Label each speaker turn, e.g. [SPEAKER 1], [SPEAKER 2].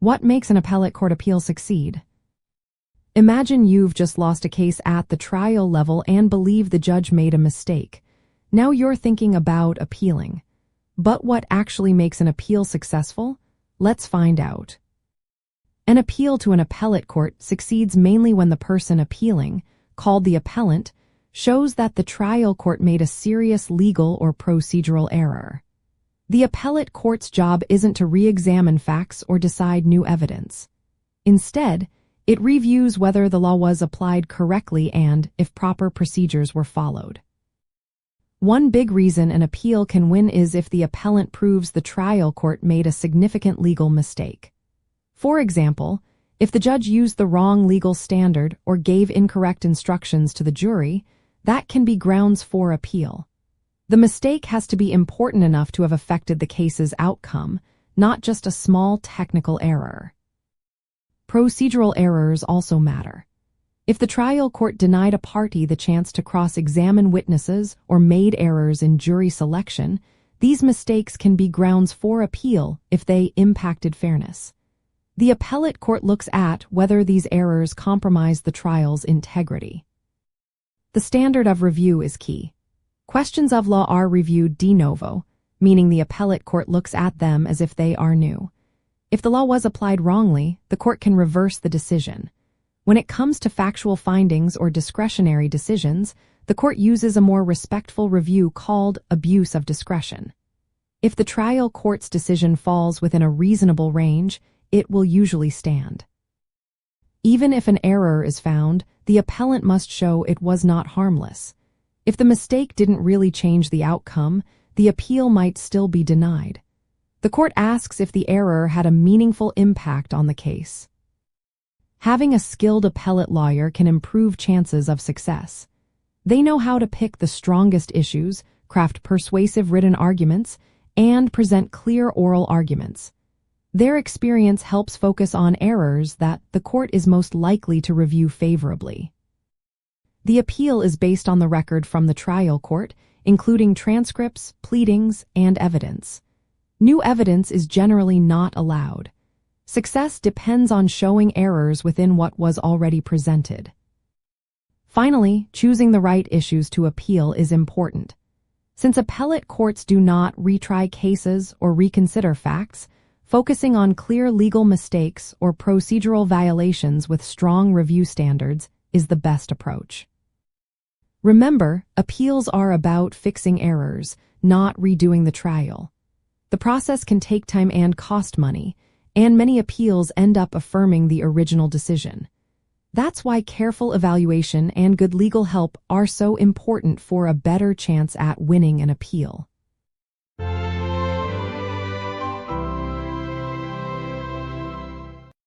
[SPEAKER 1] What makes an appellate court appeal succeed? Imagine you've just lost a case at the trial level and believe the judge made a mistake. Now you're thinking about appealing. But what actually makes an appeal successful? Let's find out. An appeal to an appellate court succeeds mainly when the person appealing, called the appellant, shows that the trial court made a serious legal or procedural error. The appellate court's job isn't to re-examine facts or decide new evidence. Instead, it reviews whether the law was applied correctly and if proper procedures were followed. One big reason an appeal can win is if the appellant proves the trial court made a significant legal mistake. For example, if the judge used the wrong legal standard or gave incorrect instructions to the jury, that can be grounds for appeal. The mistake has to be important enough to have affected the case's outcome, not just a small technical error. Procedural errors also matter. If the trial court denied a party the chance to cross-examine witnesses or made errors in jury selection, these mistakes can be grounds for appeal if they impacted fairness. The appellate court looks at whether these errors compromise the trial's integrity. The standard of review is key. Questions of law are reviewed de novo, meaning the appellate court looks at them as if they are new. If the law was applied wrongly, the court can reverse the decision. When it comes to factual findings or discretionary decisions, the court uses a more respectful review called abuse of discretion. If the trial court's decision falls within a reasonable range, it will usually stand. Even if an error is found, the appellant must show it was not harmless. If the mistake didn't really change the outcome, the appeal might still be denied. The court asks if the error had a meaningful impact on the case. Having a skilled appellate lawyer can improve chances of success. They know how to pick the strongest issues, craft persuasive written arguments, and present clear oral arguments. Their experience helps focus on errors that the court is most likely to review favorably. The appeal is based on the record from the trial court, including transcripts, pleadings, and evidence. New evidence is generally not allowed. Success depends on showing errors within what was already presented. Finally, choosing the right issues to appeal is important. Since appellate courts do not retry cases or reconsider facts, focusing on clear legal mistakes or procedural violations with strong review standards is the best approach. Remember, appeals are about fixing errors, not redoing the trial. The process can take time and cost money, and many appeals end up affirming the original decision. That's why careful evaluation and good legal help are so important for a better chance at winning an appeal.